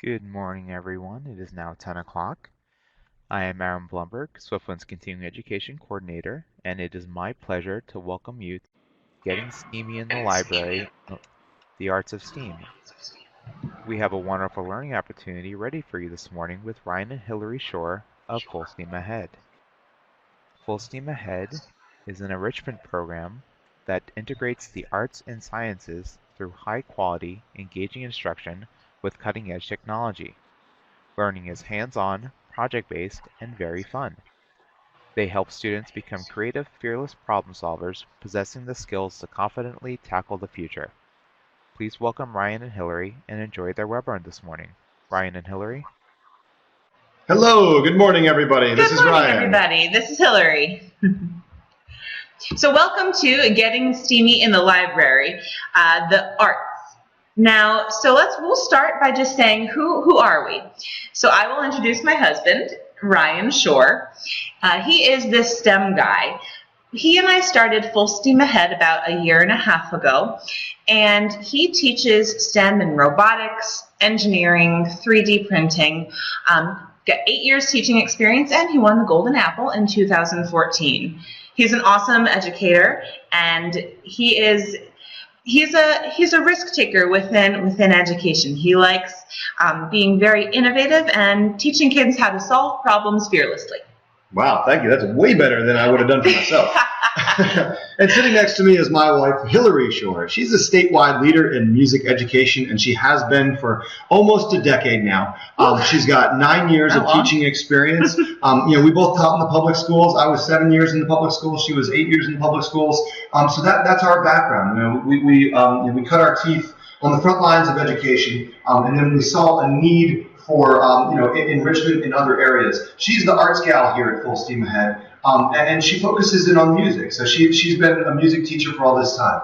Good morning, everyone. It is now 10 o'clock. I am Aaron Blumberg, Swiftwind's Continuing Education Coordinator, and it is my pleasure to welcome you to Getting Steamy in the Library, the Arts of STEAM. We have a wonderful learning opportunity ready for you this morning with Ryan and Hillary Shore of Full Steam Ahead. Full Steam Ahead is an enrichment program that integrates the arts and sciences through high-quality, engaging instruction with cutting-edge technology. Learning is hands-on, project-based, and very fun. They help students become creative, fearless problem solvers, possessing the skills to confidently tackle the future. Please welcome Ryan and Hillary and enjoy their webinar this morning. Ryan and Hillary. Hello, good morning, everybody. This is Ryan. Good morning, everybody. This is Hillary. So welcome to Getting Steamy in the Library, the arts. Now, we'll start by just saying who are we? So I will introduce my husband, Ryan Shore. He is this STEM guy. He and I started Full Steam Ahead about a year and a half ago, and he teaches STEM in robotics, engineering, 3D printing. Got 8 years teaching experience, and he won the Golden Apple in 2014. He's an awesome educator, and he's a risk taker within education. He likes being very innovative and teaching kids how to solve problems fearlessly. Wow, thank you. That's way better than I would have done for myself. And sitting next to me is my wife, Hillary Shore. She's a statewide leader in music education, and she has been for almost a decade now. She's got 9 years of teaching experience. We both taught in the public schools. I was 7 years in the public schools. She was 8 years in the public schools. So that's our background. We cut our teeth on the front lines of education, and then we saw a need for enrichment in other areas. She's the arts gal here at Full Steam Ahead, and she focuses in on music. So she's been a music teacher for all this time.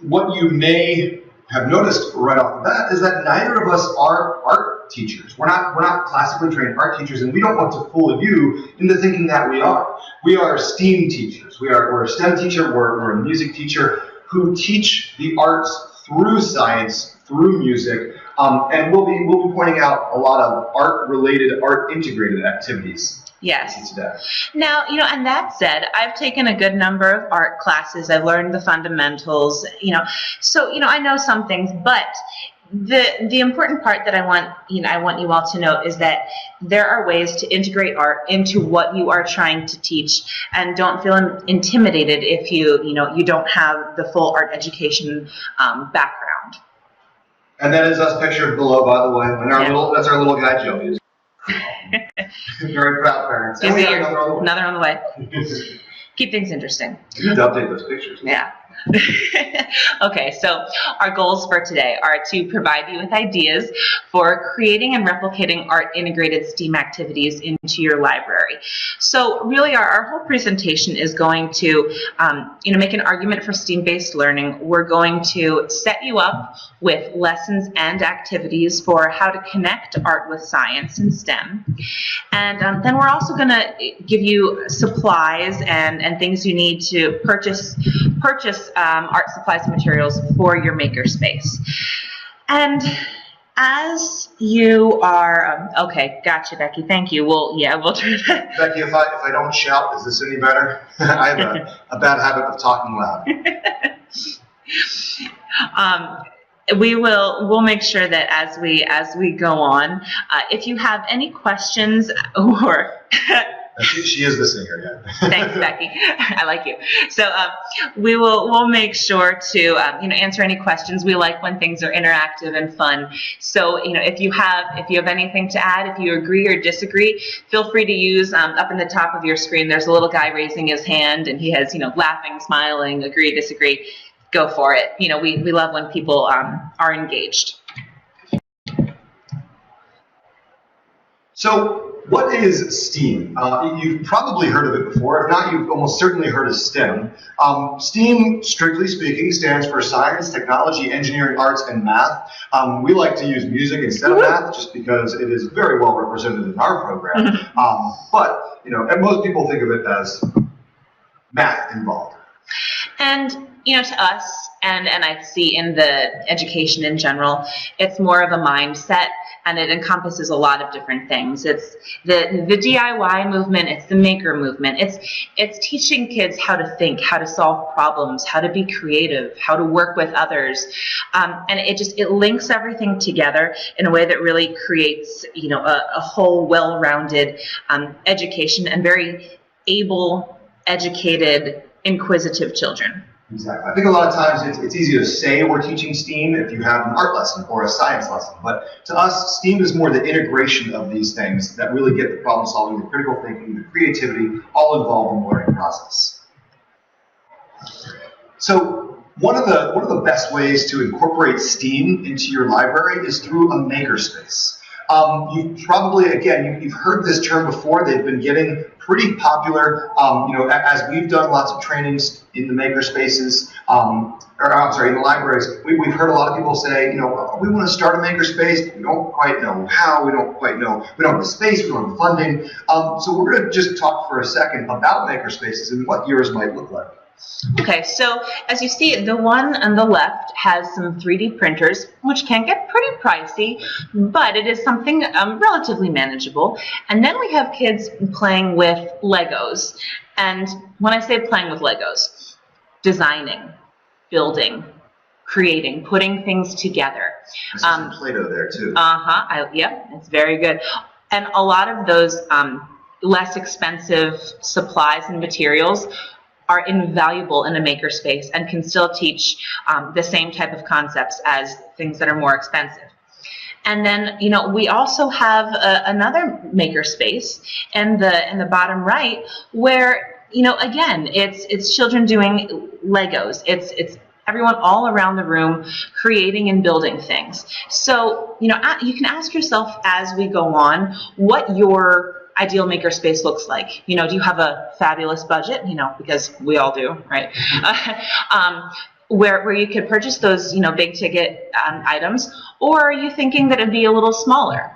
What you may have noticed right off the bat is that neither of us are art teachers. We're not classically trained art teachers, and we don't want to fool you into thinking that we are. We are STEAM teachers. We're a STEM teacher. We're a music teacher who teach the arts through science, through music. And we'll be pointing out a lot of art-related, art-integrated activities. Yes. Today. Now, and that said, I've taken a good number of art classes. I've learned the fundamentals, so, I know some things, but the important part that I want you all to know is that there are ways to integrate art into what you are trying to teach, and don't feel intimidated if you don't have the full art education background. And that is us pictured below, by the way. And that's our little guy, Joey. Very proud parents. And we have another on the way. Keep things interesting. You need to update those pictures. Yeah. Okay, so our goals for today are to provide you with ideas for creating and replicating art-integrated STEAM activities into your library. So really our whole presentation is going to make an argument for STEAM-based learning. We're going to set you up with lessons and activities for how to connect art with science and STEM. And then we're also going to give you supplies and things you need to purchase art supplies and materials for your makerspace. And as you are, okay, gotcha, Becky, thank you. We'll turn that. Becky, if I don't shout, is this any better? I have a bad habit of talking loud. We'll make sure that as we go on, if you have any questions or She is the singer, yeah. Thanks, Becky. I like you. So we'll make sure to answer any questions. We like when things are interactive and fun. So if you have anything to add, if you agree or disagree, feel free to use up in the top of your screen. There's a little guy raising his hand, and he has laughing, smiling, agree, disagree. Go for it. We love when people are engaged. So, what is STEAM? You've probably heard of it before. If not, you've almost certainly heard of STEM. STEAM, strictly speaking, stands for Science, Technology, Engineering, Arts, and Math. We like to use music instead of math just because it is very well represented in our program. But, and most people think of it as math involved. And to us, and I see in the education in general, it's more of a mindset, and it encompasses a lot of different things. It's the DIY movement, it's the maker movement, it's teaching kids how to think, how to solve problems, how to be creative, how to work with others, and it links everything together in a way that really creates, you know, a whole well-rounded education and very able, educated, inquisitive children. Exactly. I think a lot of times it's easy to say we're teaching STEAM if you have an art lesson or a science lesson, but to us, STEAM is more the integration of these things that really get the problem solving, the critical thinking, the creativity, all involved in the learning process. So one of the best ways to incorporate STEAM into your library is through a makerspace. You've probably, again, you've heard this term before. They've been getting pretty popular, you know, as we've done lots of trainings in the makerspaces, in the libraries. We've heard a lot of people say, you know, we want to start a makerspace, but we don't quite know how, we don't have the space, we don't have the funding. So we're going to just talk for a second about makerspaces and what yours might look like. Okay, so as you see, the one on the left has some 3D printers, which can get pretty pricey, but it is something relatively manageable. And then we have kids playing with Legos. And when I say playing with Legos, designing, building, creating, putting things together. There's some Play-Doh there too. Yep, it's very good. And a lot of those less expensive supplies and materials are invaluable in a makerspace and can still teach the same type of concepts as things that are more expensive. And then, you know, we also have another makerspace in the bottom right where, you know, again, it's children doing Legos. It's everyone all around the room creating and building things. So, you know, you can ask yourself as we go on what your ideal makerspace looks like. You know, do you have a fabulous budget? You know, because we all do, right? Where you could purchase those, you know, big ticket items, or are you thinking that it'd be a little smaller?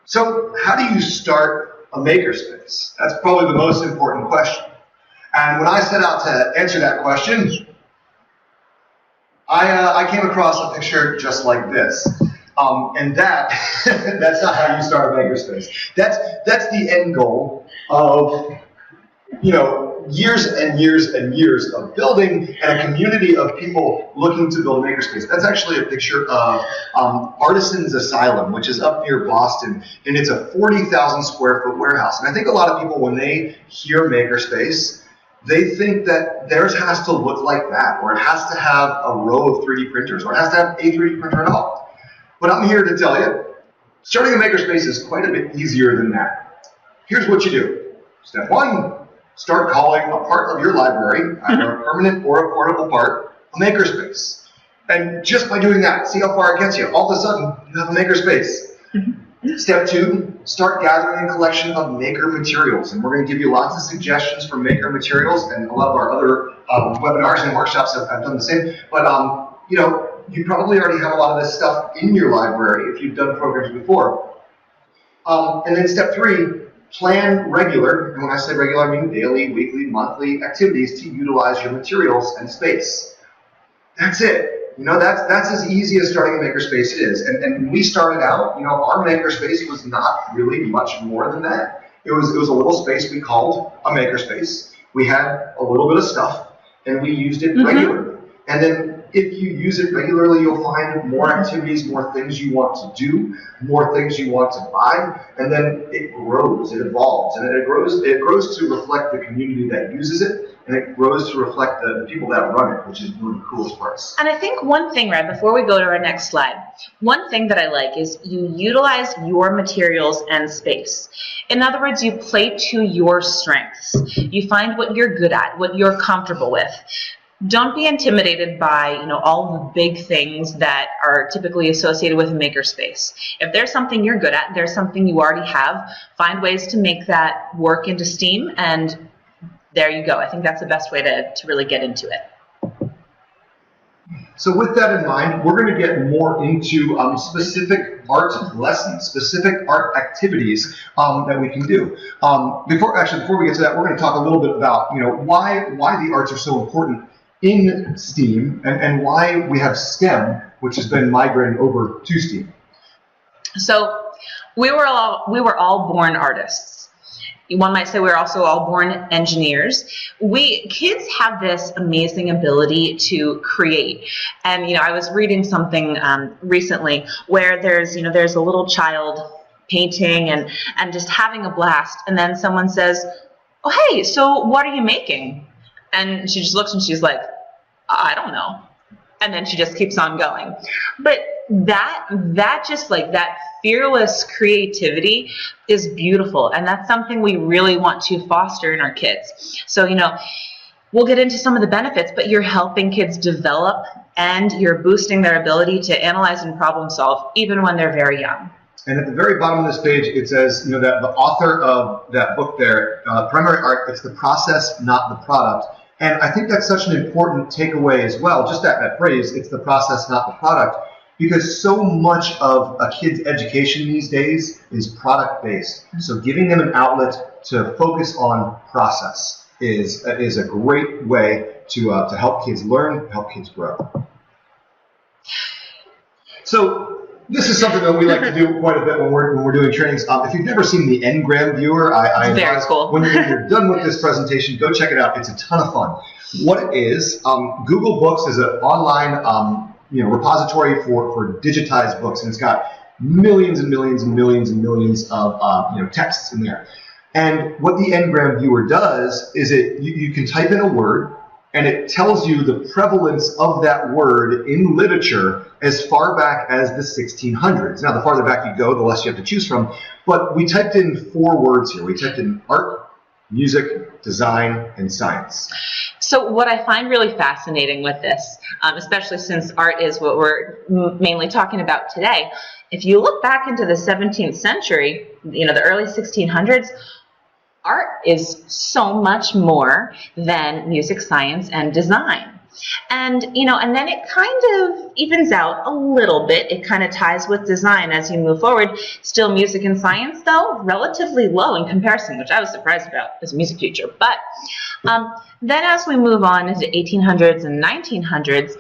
So how do you start a makerspace? That's probably the most important question. And when I set out to answer that question, I came across a picture just like this. And that's not how you start a makerspace. That's the end goal of, you know, years and years and years of building and a community of people looking to build a makerspace. That's actually a picture of Artisans Asylum, which is up near Boston, and it's a 40,000 square foot warehouse. And I think a lot of people, when they hear makerspace, they think that theirs has to look like that, or it has to have a row of 3D printers, or it has to have a 3D printer at all. But I'm here to tell you, starting a makerspace is quite a bit easier than that. Here's what you do. Step one, start calling a part of your library, either a permanent or a portable part, a makerspace. And just by doing that, see how far it gets you. All of a sudden, you have a makerspace. Step two, start gathering a collection of maker materials. And we're going to give you lots of suggestions for maker materials, and a lot of our other webinars and workshops have done the same. But, you know, you probably already have a lot of this stuff in your library if you've done programs before. And then step three, plan regular, and when I say regular, I mean daily, weekly, monthly activities to utilize your materials and space. That's it. You know, that's as easy as starting a makerspace is. And when we started out, you know, our makerspace was not really much more than that. It was a little space we called a makerspace. We had a little bit of stuff, and we used it regularly. And then if you use it regularly, you'll find more activities, more things you want to do, more things you want to buy, and then it grows, it evolves, and it grows to reflect the community that uses it, and it grows to reflect the people that run it, which is one of the coolest parts. And I think one thing, right, before we go to our next slide, one thing that I like is you utilize your materials and space. In other words, you play to your strengths. You find what you're good at, what you're comfortable with. Don't be intimidated by, you know, all the big things that are typically associated with a makerspace. If there's something you're good at, there's something you already have, find ways to make that work into STEAM, and there you go. I think that's the best way to really get into it. So with that in mind, we're going to get more into specific art lessons, specific art activities that we can do. Before we get to that, we're going to talk a little bit about, you know, why the arts are so important in STEAM and why we have STEM, which has been migrating over to STEAM? So we were all born artists. One might say we're also all born engineers. Kids have this amazing ability to create. And, I was reading something recently where there's a little child painting and just having a blast. And then someone says, "Oh, hey, so what are you making?" And she just looks and she's like, "I don't know." And then she just keeps on going. But that just like that fearless creativity is beautiful, and that's something we really want to foster in our kids. So we'll get into some of the benefits, but you're helping kids develop and you're boosting their ability to analyze and problem solve even when they're very young. And at the very bottom of this page, it says, that the author of that book there, Primary Art, it's the process, not the product. And I think that's such an important takeaway as well, just that phrase, it's the process, not the product, because so much of a kid's education these days is product-based. So giving them an outlet to focus on process is a great way to help kids learn, help kids grow. So this is something that we like to do quite a bit when we're doing trainings. If you've never seen the Ngram viewer, I advise cool. when you're done with this presentation, go check it out. It's a ton of fun. What it is, Google Books is an online repository for digitized books, and it's got millions and millions and millions and millions of texts in there. And what the Ngram viewer does is you can type in a word, and it tells you the prevalence of that word in literature as far back as the 1600s. Now, the farther back you go, the less you have to choose from. But we typed in 4 words here. We typed in art, music, design, and science. So what I find really fascinating with this, especially since art is what we're mainly talking about today, if you look back into the 17th century, the early 1600s, art is so much more than music, science, and design. And, and then it kind of evens out a little bit. It kind of ties with design as you move forward. Still music and science, though, relatively low in comparison, which I was surprised about as a music teacher. But then as we move on into 1800s and 1900s,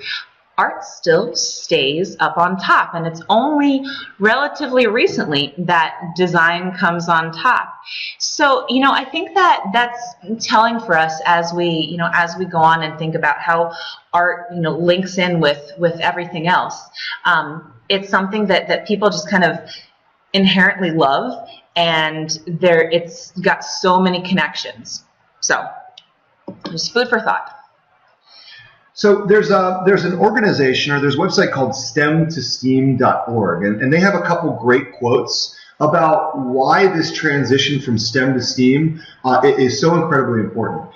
art still stays up on top, and it's only relatively recently that design comes on top. So, I think that that's telling for us as we go on and think about how art, links in with everything else. It's something that people just kind of inherently love, and it's got so many connections. So, just food for thought. So there's an organization, or there's a website called STEM2STEAM.org, and they have a couple great quotes about why this transition from STEM to STEAM is so incredibly important.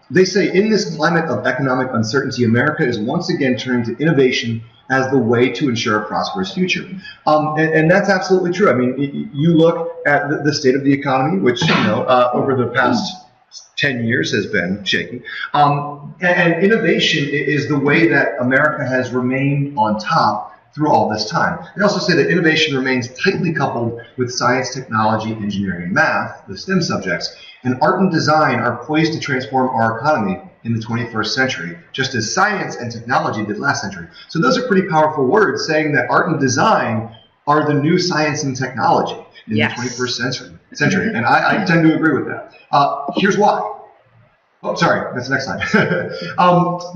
They say, in this climate of economic uncertainty, America is once again turning to innovation as the way to ensure a prosperous future. And that's absolutely true. I mean, you look at the state of the economy, which, over the past 10 years has been shaky. And innovation is the way that America has remained on top through all this time. They also say that innovation remains tightly coupled with science, technology, engineering, and math, the STEM subjects, and art and design are poised to transform our economy in the 21st century, just as science and technology did last century. So those are pretty powerful words, saying that art and design are the new science and technology in the 21st century. And I tend to agree with that. Here's why. Oh, sorry, that's the next slide.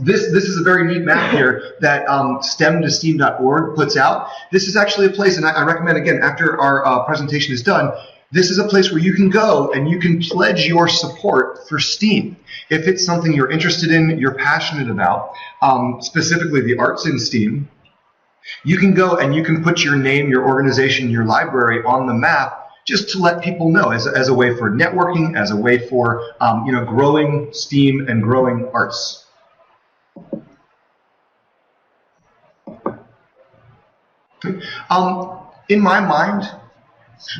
This is a very neat map here that STEM2STEAM.org puts out. This is actually a place, and I recommend, again, after our presentation is done, this is a place where you can go and you can pledge your support for STEAM. If it's something you're interested in, you're passionate about, specifically the arts in STEAM, you can go and you can put your name, your organization, your library on the map, just to let people know, as a way for networking, as a way for growing STEAM and growing arts. In my mind,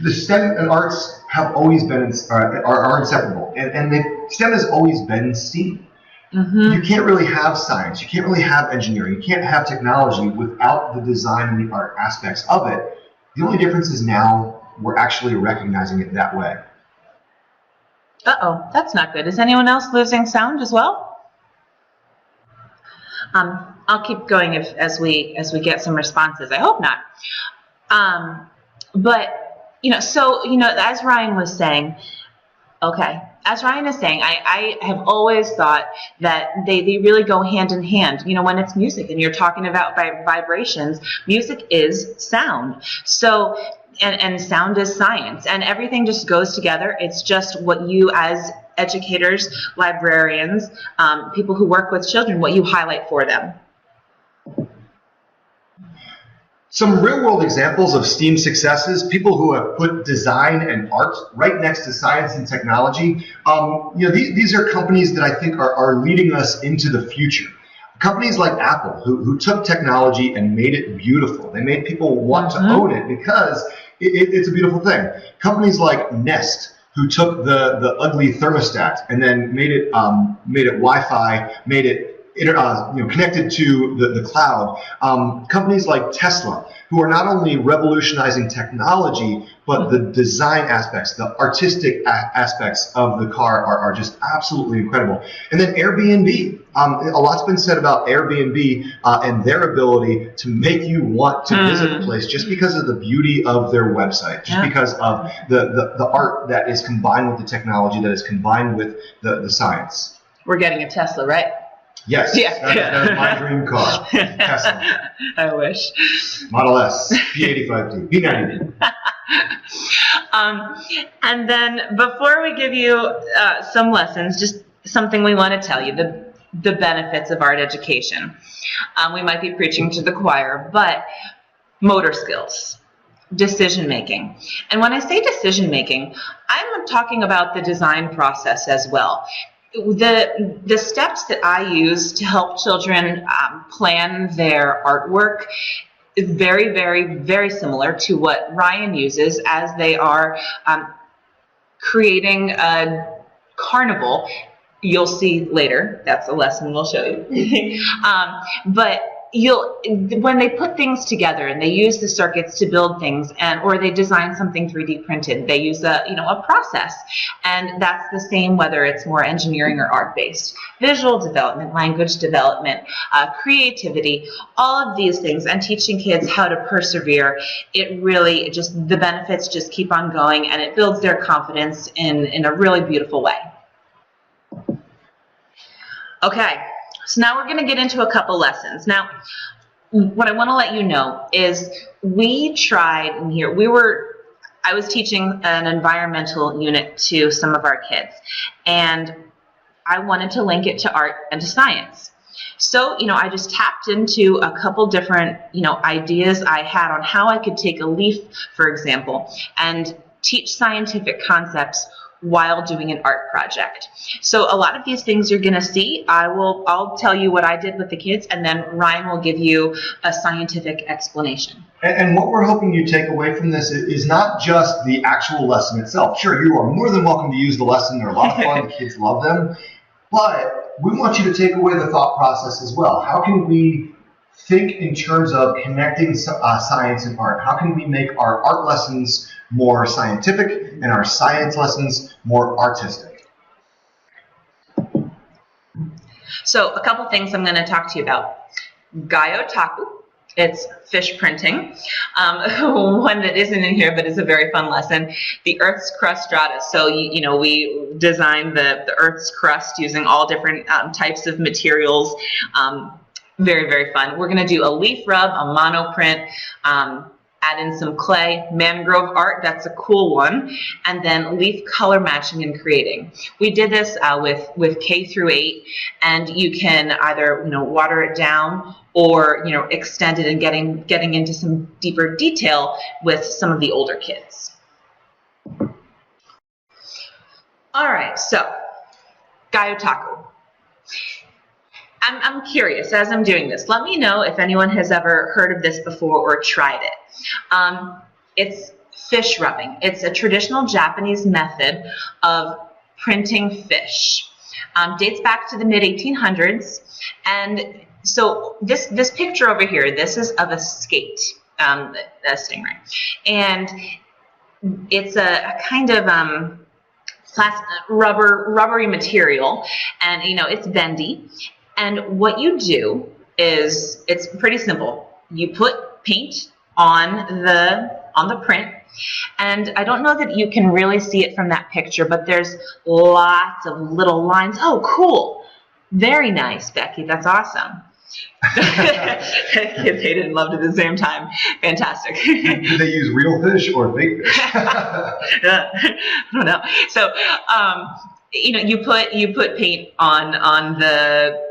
the STEM and arts have always been are inseparable, and STEM has always been STEAM. Mm-hmm. You can't really have science, you can't really have engineering, you can't have technology without the design and the art aspects of it. The only difference is now we're actually recognizing it that way. Uh-oh, that's not good. Is anyone else losing sound as well? I'll keep going as we get some responses. I hope not. But as Ryan was saying, okay, as Ryan is saying, I have always thought that they really go hand in hand. When it's music and you're talking about vibrations, music is sound. So, and sound is science, and everything just goes together. It's just what you as educators, librarians, people who work with children, what you highlight for them. Some real-world examples of STEAM successes, people who have put design and art right next to science and technology. These are companies that I think are leading us into the future. Companies like Apple, who took technology and made it beautiful. They made people want to own it because it's a beautiful thing. Companies like Nest, who took the ugly thermostat and then made it Wi-Fi, made it connected to the cloud. Companies like Tesla, who are not only revolutionizing technology, but the design aspects, the artistic aspects of the car are just absolutely incredible. And then Airbnb. A lot's been said about Airbnb and their ability to make you want to visit a place just because of the beauty of their website, just because of the art that is combined with the technology, that is combined with the science. We're getting a Tesla, right? Yes, yeah. That is my dream car. Tesla. I wish. Model S, P85D, P90D. And then before we give you some lessons, just something we want to tell you, the benefits of art education. We might be preaching to the choir, but motor skills, decision making. And when I say decision making, I'm talking about the design process as well. The steps that I use to help children plan their artwork is very, very, very similar to what Ryan uses as they are creating a carnival. You'll see later. That's a lesson we'll show you. But when they put things together and they use the circuits to build things, or they design something 3D printed, they use a process, and that's the same whether it's more engineering or art based. Visual development, language development, creativity, all of these things, and teaching kids how to persevere. It really the benefits just keep on going, and it builds their confidence in a really beautiful way. Okay, so now we're going to get into a couple lessons. Now, what I want to let you know is we tried in here, I was teaching an environmental unit to some of our kids, and I wanted to link it to art and to science. So, I just tapped into a couple different, ideas I had on how I could take a leaf, for example, and teach scientific concepts while doing an art project. So a lot of these things you're going to see, I'll tell you what I did with the kids, and then Ryan will give you a scientific explanation. And what we're hoping you take away from this is not just the actual lesson itself. Sure, you are more than welcome to use the lesson. They're a lot of fun. The kids love them. But we want you to take away the thought process as well. How can we think in terms of connecting science and art? How can we make our art lessons more scientific and our science lessons more artistic? So a couple things I'm going to talk to you about. Gaiotaku, it's fish printing. One that isn't in here but is a very fun lesson. The Earth's crust strata. So we designed the Earth's crust using all different types of materials. Very, very fun. We're going to do a leaf rub, a monoprint, add in some clay, mangrove art, that's a cool one, and then leaf color matching and creating. We did this with K through 8, and you can either water it down or extend it and getting into some deeper detail with some of the older kids. All right, so Gaiotaku. I'm curious, as I'm doing this, let me know if anyone has ever heard of this before or tried it. It's fish rubbing. It's a traditional Japanese method of printing fish. Dates back to the mid-1800s. And so this picture over here, this is of a skate, a stingray. And it's a kind of rubbery material, and it's bendy. And what you do it's pretty simple. You put paint on the print, and I don't know that you can really see it from that picture, but there's lots of little lines. Oh, cool. Very nice, Becky. That's awesome. Kids hated and loved at the same time. Fantastic. Do they use real fish or fake fish? I don't know. So, you put paint on the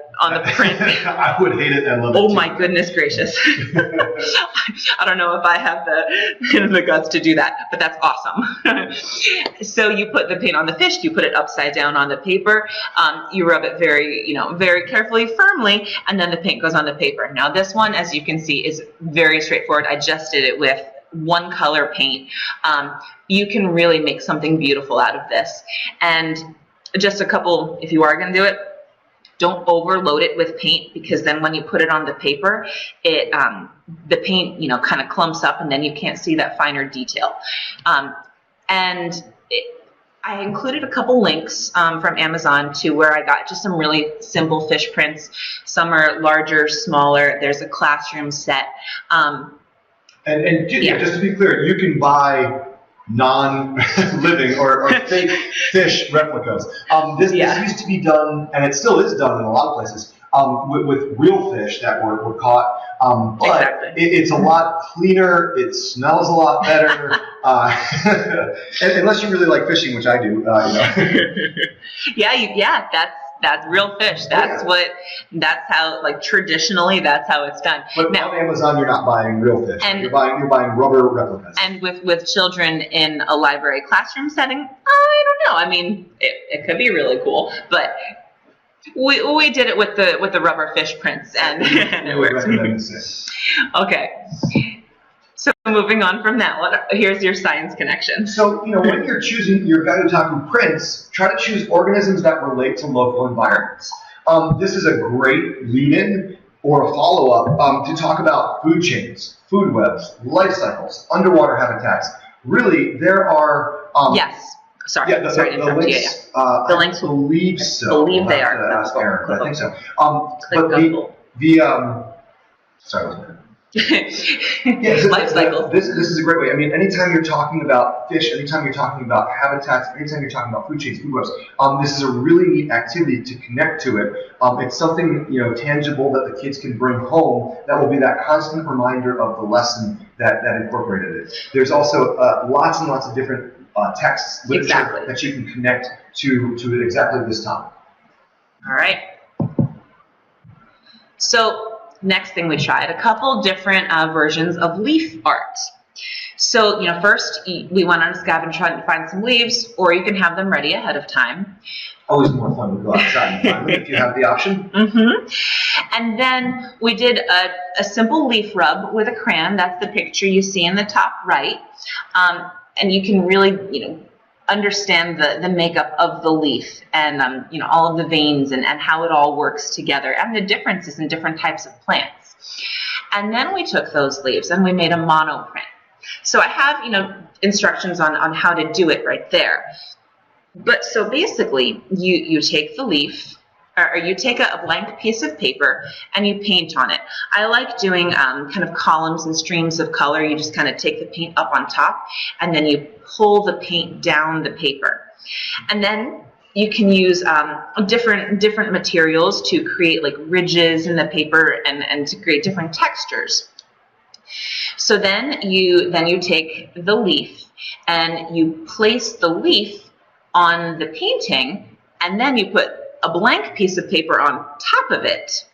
print. I would hate it and love it. Oh too. my goodness gracious. I don't know if I have the guts to do that, but that's awesome. So you put the paint on the fish, you put it upside down on the paper, you rub it very carefully, firmly, and then the paint goes on the paper. Now this one, as you can see, is very straightforward. I just did it with one color paint. You can really make something beautiful out of this. And just a couple, if you are going to do it, don't overload it with paint, because then when you put it on the paper, the paint kind of clumps up, and then you can't see that finer detail. I included a couple links from Amazon to where I got just some really simple fish prints. Some are larger, smaller. There's a classroom set. Just to be clear, you can buy non-living or fake fish replicas. This used to be done, and it still is done in a lot of places, with real fish that were caught. But exactly. It's a lot cleaner. It smells a lot better. Unless you really like fishing, which I do. That's real fish. That's how, like, traditionally, that's how it's done. But now, on Amazon, you're not buying real fish. You're buying rubber replicas. And with children in a library classroom setting, I don't know. I mean, it could be really cool, but we did it with the rubber fish prints, and it works. Okay. So moving on from that one, here's your science connection. So, when you're choosing your Gaiotaku prints, try to choose organisms that relate to local environments. This is a great lead-in or a follow-up to talk about food chains, food webs, life cycles, underwater habitats. Really, there are... yes. Sorry. Yeah, the links. The links. I believe so. I believe they are. Ask Aaron, but I think so. Sorry. Life cycles. This is a great way. I mean, anytime you're talking about fish, anytime you're talking about habitats, anytime you're talking about food chains, food webs, this is a really neat activity to connect to it. It's something tangible that the kids can bring home. That will be that constant reminder of the lesson that incorporated it. There's also lots and lots of different texts, literature that you can connect to it exactly this topic. All right. So. Next thing we tried, a couple different versions of leaf art. So, first we went on a scavenger hunt and find some leaves, or you can have them ready ahead of time. Always more fun to go outside and find them if you have the option. Mm-hmm. And then we did a simple leaf rub with a crayon. That's the picture you see in the top right. And you can really, understand the makeup of the leaf and all of the veins and how it all works together and the differences in different types of plants. And then we took those leaves and we made a mono print. So I have instructions on how to do it right there. But so basically you take the leaf, or you take a blank piece of paper and you paint on it. I like doing kind of columns and streams of color. You just kind of take the paint up on top and then you pull the paint down the paper. And then you can use different materials to create like ridges in the paper and to create different textures. So then you take the leaf and you place the leaf on the painting, and then you put a blank piece of paper on top of it.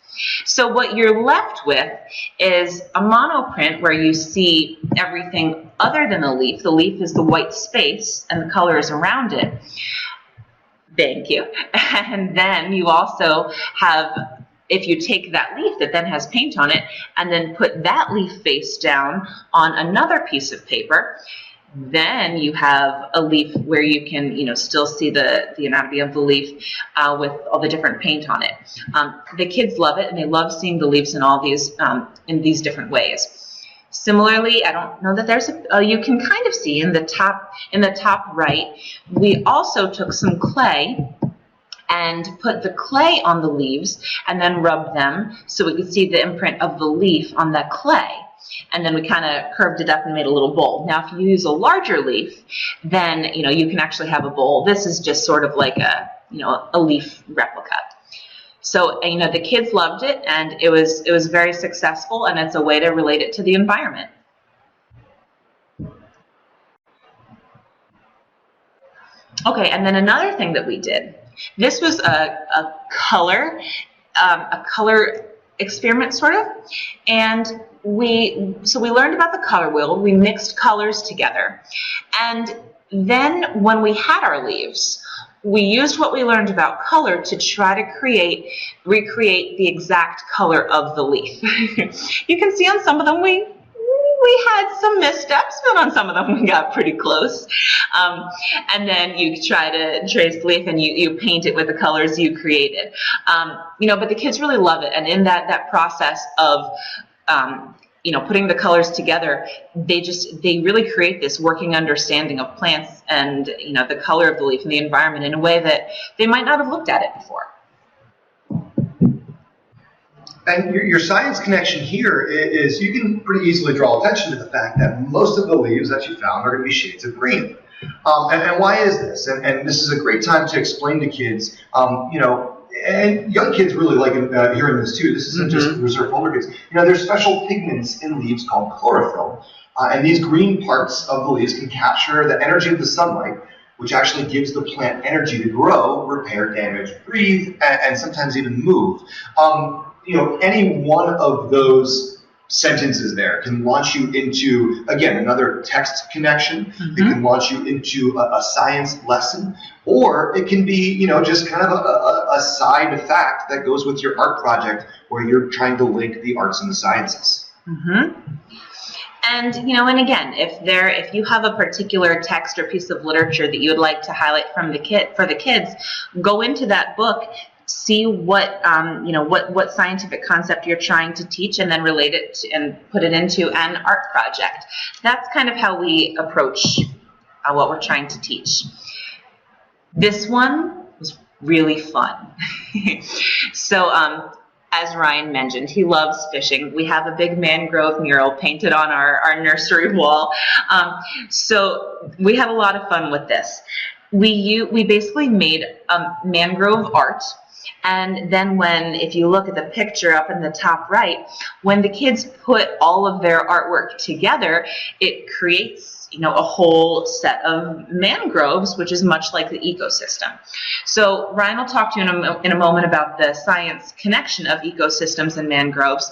So what you're left with is a monoprint where you see everything other than the leaf. The leaf is the white space and the colors around it. Thank you. And then you also have, if you take that leaf that then has paint on it and then put that leaf face down on another piece of paper, then you have a leaf where you can, still see the anatomy of the leaf with all the different paint on it. The kids love it, and they love seeing the leaves in all these different ways. Similarly, I don't know that there's you can kind of see in the top right, we also took some clay and put the clay on the leaves and then rubbed them so we could see the imprint of the leaf on that clay. And then we kind of curved it up and made a little bowl. Now, if you use a larger leaf, then, you can actually have a bowl. This is just sort of like a leaf replica. So, the kids loved it, and it was very successful, and it's a way to relate it to the environment. Okay, and then another thing that we did, this was a color experiment sort of, and we learned about the color wheel. We mixed colors together, and then when we had our leaves, we used what we learned about color to try to recreate the exact color of the leaf. You can see on some of them we had some missteps, but on some of them we got pretty close. And then you try to trace the leaf and you paint it with the colors you created. But the kids really love it. And in that process of putting the colors together, they really create this working understanding of plants and the color of the leaf and the environment in a way that they might not have looked at it before. And your science connection here is you can pretty easily draw attention to the fact that most of the leaves that you found are going to be shades of green. And why is this? And this is a great time to explain to kids, and young kids really like hearing this too. This isn't just reserved for older kids. There's special pigments in leaves called chlorophyll. And these green parts of the leaves can capture the energy of the sunlight, which actually gives the plant energy to grow, repair damage, breathe, and sometimes even move. Any one of those sentences there can launch you into, again, another text connection. It can launch you into a science lesson, or it can be, just kind of a side fact that goes with your art project where you're trying to link the arts and the sciences. And, and again, if you have a particular text or piece of literature that you would like to highlight for the kids, go into that book, see what scientific concept you're trying to teach, and then relate it to, and put it into an art project. That's kind of how we approach what we're trying to teach. This one was really fun. So, as Ryan mentioned, he loves fishing. We have a big mangrove mural painted on our nursery wall. So we have a lot of fun with this. We basically made mangrove art. And then if you look at the picture up in the top right, when the kids put all of their artwork together, it creates a whole set of mangroves, which is much like the ecosystem. So Ryan will talk to you in a moment about the science connection of ecosystems and mangroves.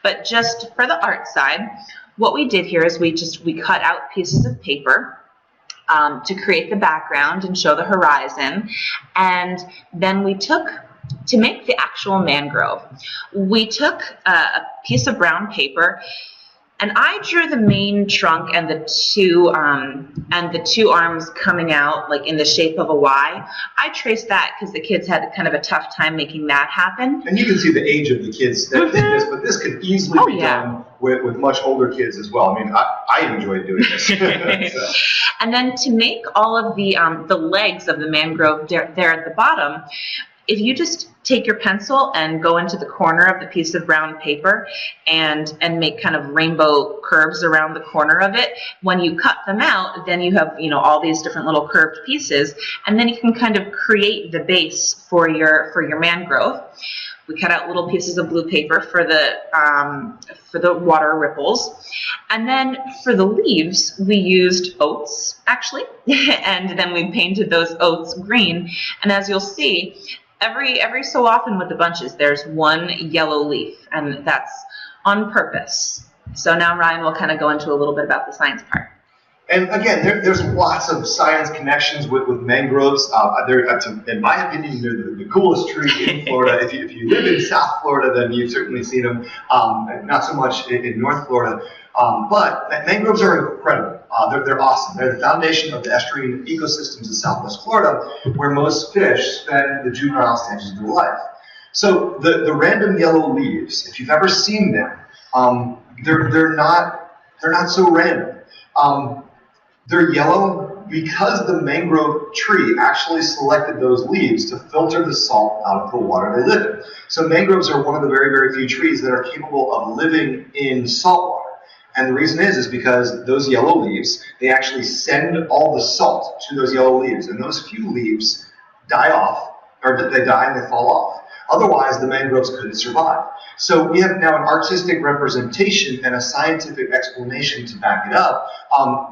But just for the art side, what we did here is we cut out pieces of paper to create the background and show the horizon. And then to make the actual mangrove, we took a piece of brown paper, and I drew the main trunk and the two arms coming out like in the shape of a Y. I traced that because the kids had kind of a tough time making that happen. And you can see the age of the kids that did this, but this could easily be done with much older kids as well. I mean, I enjoyed doing this. So. And then to make all of the legs of the mangrove there at the bottom, if you just take your pencil and go into the corner of the piece of brown paper and make kind of rainbow curves around the corner of it, when you cut them out, then you have all these different little curved pieces, and then you can kind of create the base for your mangrove. We cut out little pieces of blue paper for the water ripples. And then for the leaves, we used oats, actually, and then we painted those oats green. And as you'll see, every so often with the bunches, there's one yellow leaf, and that's on purpose. So now Ryan will kind of go into a little bit about the science part. And again, there's lots of science connections with mangroves. In my opinion, they're the coolest tree in Florida. If you live in South Florida, then you've certainly seen them. Not so much in North Florida. But mangroves are incredible. They're awesome. They're the foundation of the estuarine ecosystems in Southwest Florida, where most fish spend the juvenile stages of their life. So the random yellow leaves, if you've ever seen them, they're not so random. They're yellow, because the mangrove tree actually selected those leaves to filter the salt out of the water they live in. So mangroves are one of the very, very few trees that are capable of living in salt water. And the reason is because those yellow leaves, they actually send all the salt to those yellow leaves, and those few leaves die off, or they die and they fall off. Otherwise, the mangroves couldn't survive. So we have now an artistic representation and a scientific explanation to back it up,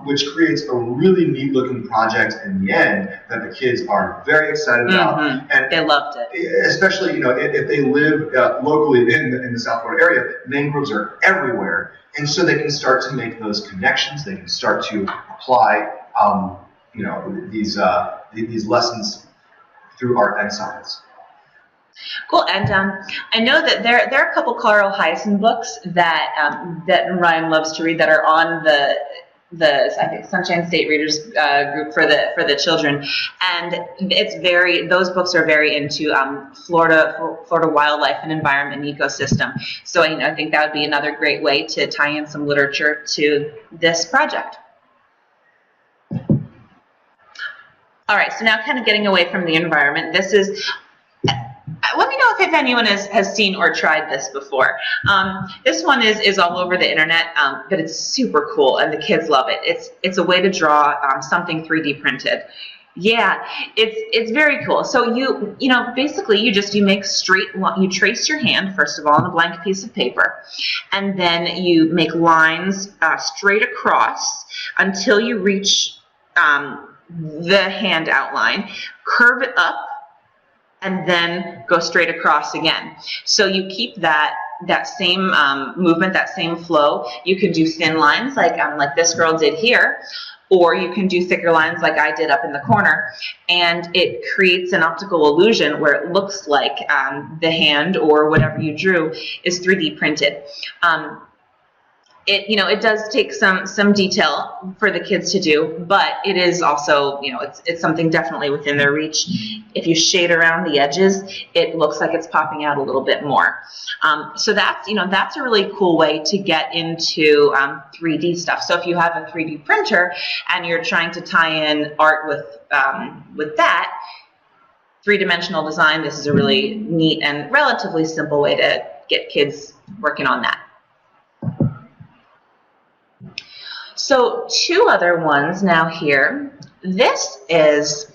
which creates a really neat-looking project in the end that the kids are very excited about. And they loved it. Especially, if they live locally in the South Florida area, mangroves are everywhere, and so they can start to make those connections. They can start to apply, these lessons through art and science. Cool, and I know that there are a couple Carl Hyacin books that Ryan loves to read that are on the I think Sunshine State Readers group for the children, and those books are very into Florida wildlife and environment and ecosystem. So I think that would be another great way to tie in some literature to this project. All right, so now kind of getting away from the environment, this is. Let me know if anyone has seen or tried this before. This one is all over the internet, but it's super cool and the kids love it. It's a way to draw something 3D printed. Yeah, it's very cool. So basically you make you trace your hand first of all on a blank piece of paper, and then you make lines straight across until you reach the hand outline, curve it up, and then go straight across again. So you keep that same movement, that same flow. You can do thin lines like this girl did here, or you can do thicker lines like I did up in the corner, and it creates an optical illusion where it looks like the hand or whatever you drew is 3D printed. It does take some detail for the kids to do, but it is also, it's something definitely within their reach. If you shade around the edges, it looks like it's popping out a little bit more. So that's a really cool way to get into 3D stuff. So if you have a 3D printer and you're trying to tie in art with that, three-dimensional design, this is a really neat and relatively simple way to get kids working on that. So two other ones now here. This is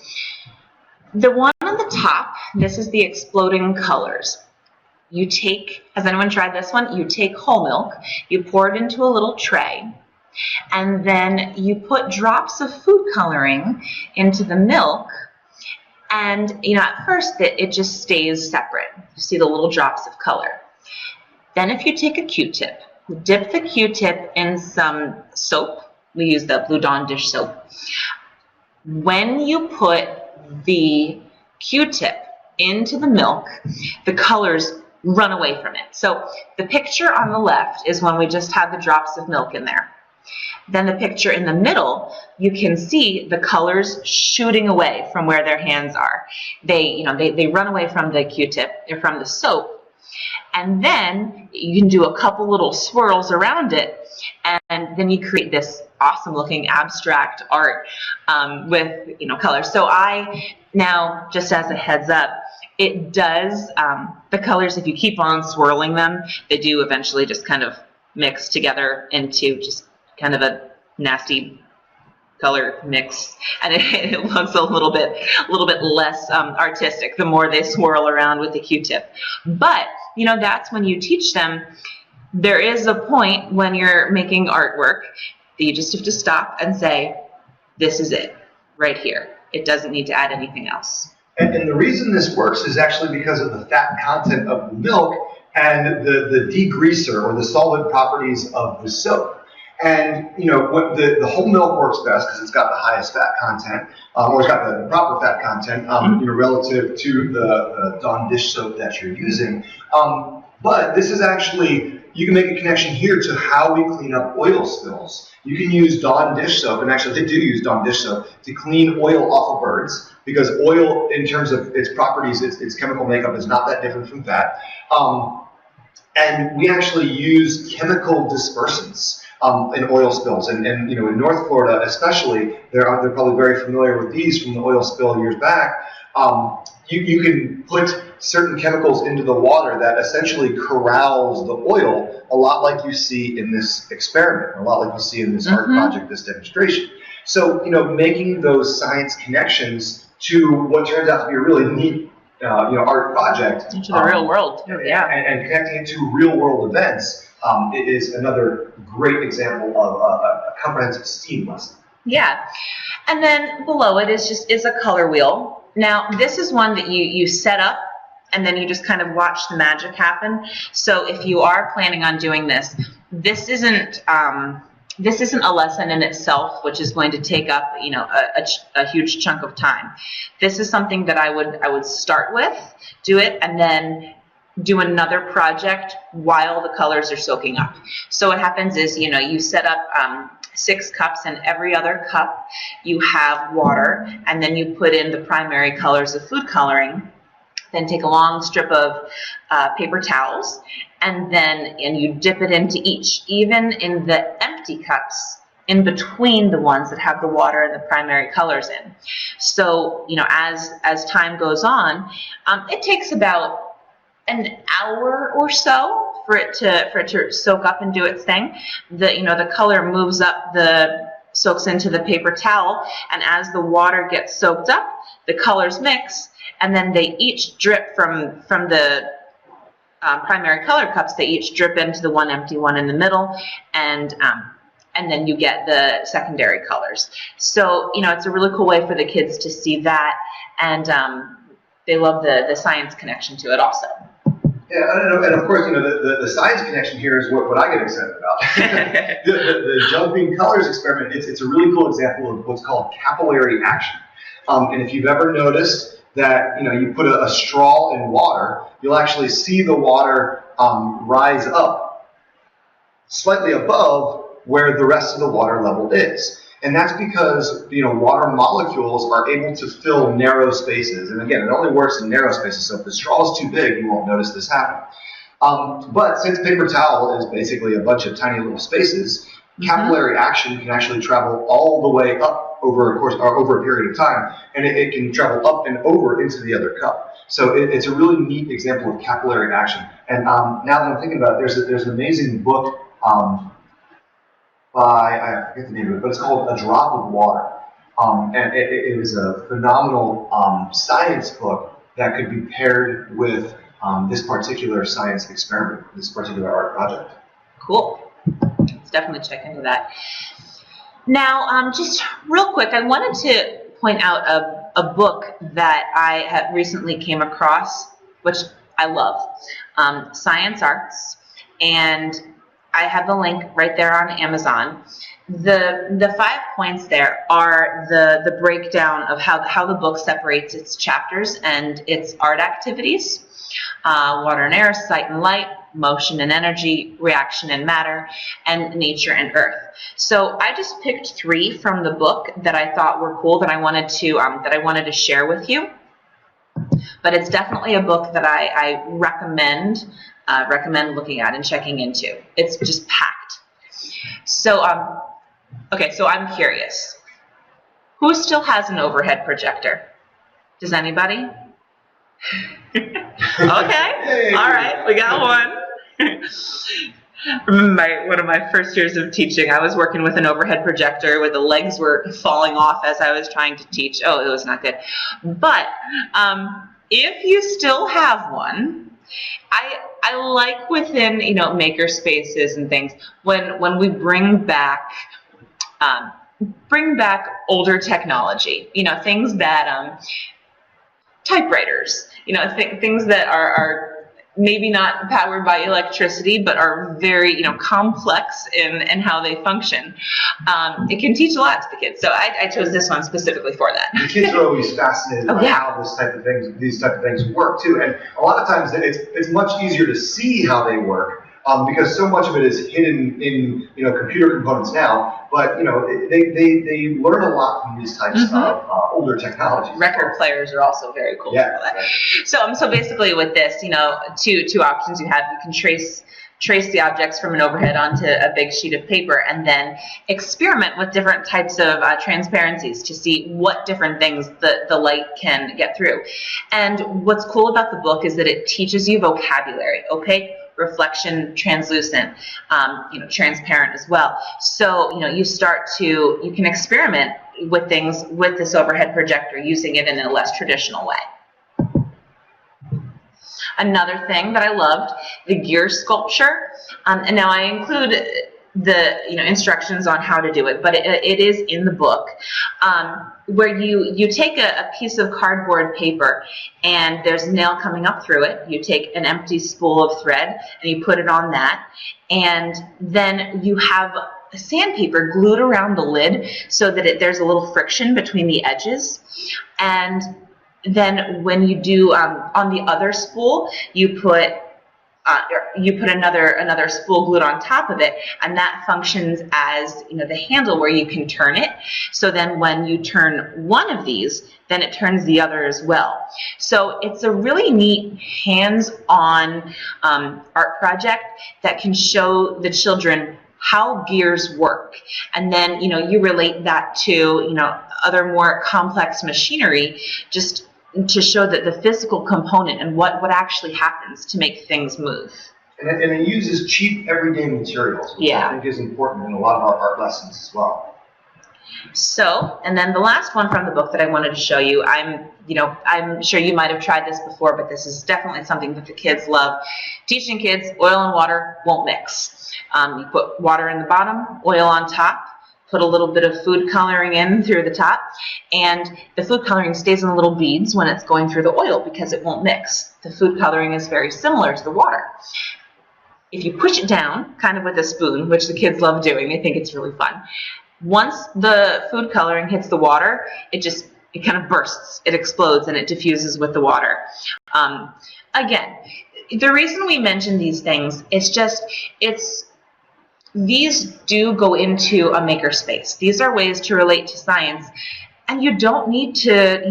the one on the top. This is the exploding colors. Has anyone tried this one? You take whole milk, you pour it into a little tray, and then you put drops of food coloring into the milk, and at first it just stays separate. You see the little drops of color. Then if you take a Q-tip, dip the Q-tip in some soap. We use the Blue Dawn dish soap. When you put the Q-tip into the milk, the colors run away from it. So the picture on the left is when we just had the drops of milk in there. Then the picture in the middle, you can see the colors shooting away from where their hands are. They run away from the Q-tip or from the soap. And then you can do a couple little swirls around it, and then you create this awesome looking abstract art with colors. So now, just as a heads up, it does, the colors, if you keep on swirling them, they do eventually just kind of mix together into just kind of a nasty color mix, and it looks a little bit less artistic the more they swirl around with the Q-tip. But that's when you teach them. There is a point when you're making artwork that you just have to stop and say, this is it right here. It doesn't need to add anything else. And the reason this works is actually because of the fat content of the milk and the degreaser or the solid properties of the soap. And what the whole milk works best because it's got the highest fat content, or it's got the proper fat content, relative to the Dawn dish soap that you're using. But this is actually, you can make a connection here to how we clean up oil spills. You can use Dawn dish soap, and actually they do use Dawn dish soap to clean oil off of birds, because oil, in terms of its properties, its chemical makeup is not that different from fat. And we actually use chemical dispersants in oil spills. And you know, in North Florida especially, they're probably very familiar with these from the oil spill years back. You can put certain chemicals into the water that essentially corrals the oil, a lot like you see in this experiment, a lot like you see in this art project, this demonstration. So, you know, making those science connections to what turns out to be a really neat, you know, art project into the real world, yeah, and connecting it to real world events is another great example of a comprehensive STEAM lesson. Yeah, and then below it is a color wheel. Now, this is one that you set up and then you just kind of watch the magic happen. So if you are planning on doing this, this isn't a lesson in itself, which is going to take up, you know, a huge chunk of time. This is something that I would start with, do it, and then do another project while the colors are soaking up. So what happens is, you know, you set up 6 cups, and every other cup you have water, and then you put in the primary colors of food coloring. Then take a long strip of paper towels, and you dip it into each, even in the empty cups, in between the ones that have the water and the primary colors in. So, you know, as time goes on, it takes about an hour or so for it to soak up and do its thing. The color moves up, soaks into the paper towel, and as the water gets soaked up, the colors mix, and then they each drip from the primary color cups. They each drip into the one empty one in the middle, and then you get the secondary colors. So, you know, it's a really cool way for the kids to see that, and they love the science connection to it also. Yeah, and of course, you know, the science connection here is what I get excited about. the jumping colors experiment, it's a really cool example of what's called capillary action. And if you've ever noticed that, you know, you put a straw in water, you'll actually see the water rise up slightly above where the rest of the water level is. And that's because, you know, water molecules are able to fill narrow spaces. And again, it only works in narrow spaces, so if the straw is too big, you won't notice this happen. But since paper towel is basically a bunch of tiny little spaces, capillary action can actually travel all the way up over a period of time, and it can travel up and over into the other cup. So it's a really neat example of capillary action. And now that I'm thinking about it, there's an amazing book by, I forget the name of it, but it's called A Drop of Water. And it is a phenomenal science book that could be paired with this particular science experiment, this particular art project. Cool. Let's definitely check into that. Now, just real quick, I wanted to point out a book that I have recently came across, which I love, Science Arts, and I have the link right there on Amazon. The 5 points there are the breakdown of how the book separates its chapters and its art activities. Water and air, sight and light, motion and energy, reaction and matter, and nature and earth. So I just picked 3 from the book that I thought were cool that I wanted to share with you. But it's definitely a book that I recommend looking at and checking into. It's just packed. So okay, so I'm curious. Who still has an overhead projector? Does anybody? Okay, Hey. all right, we got one. One of my first years of teaching, I was working with an overhead projector where the legs were falling off as I was trying to teach. Oh, it was not good. But if you still have one, I like within, you know, maker spaces and things when we bring back older technology, you know, things that typewriters, you know, things that are maybe not powered by electricity, but are very, you know, complex in how they function. It can teach a lot to the kids. So I chose this one specifically for that. The kids are always fascinated by how these type of things work too. And a lot of times it's much easier to see how they work because so much of it is hidden in, you know, computer components now. But, you know, they learn a lot from these types of older technologies. Record players are also very cool. Yeah. For that. So basically with this, you know, two options you have. You can trace trace the objects from an overhead onto a big sheet of paper, and then experiment with different types of transparencies to see what different things the light can get through. And what's cool about the book is that it teaches you vocabulary: opaque, reflection, translucent, transparent as well. So, you can experiment with things with this overhead projector, using it in a less traditional way. Another thing that I loved, the gear sculpture, and now I include the instructions on how to do it, but it is in the book, where you take a piece of cardboard paper and there's a nail coming up through it. You take an empty spool of thread and you put it on that, and then you have sandpaper glued around the lid so that there's a little friction between the edges. And then when you do on the other spool, you put another spool glued on top of it, and that functions as the handle where you can turn it. So then when you turn one of these, then it turns the other as well. So it's a really neat hands-on art project that can show the children how gears work, and then you relate that to other more complex machinery, just to show that the physical component and what actually happens to make things move. And it uses cheap everyday materials, which I think is important in a lot of our art lessons as well. So, and then the last one from the book that I wanted to show you, I'm sure you might have tried this before, but this is definitely something that the kids love. Teaching kids oil and water won't mix. You put water in the bottom, oil on top, put a little bit of food coloring in through the top, and the food coloring stays in little beads when it's going through the oil because it won't mix. The food coloring is very similar to the water. If you push it down, kind of with a spoon, which the kids love doing, they think it's really fun, once the food coloring hits the water, it kind of bursts, it explodes, and it diffuses with the water. Again, the reason we mention these things is these do go into a makerspace. These are ways to relate to science, and you don't need to,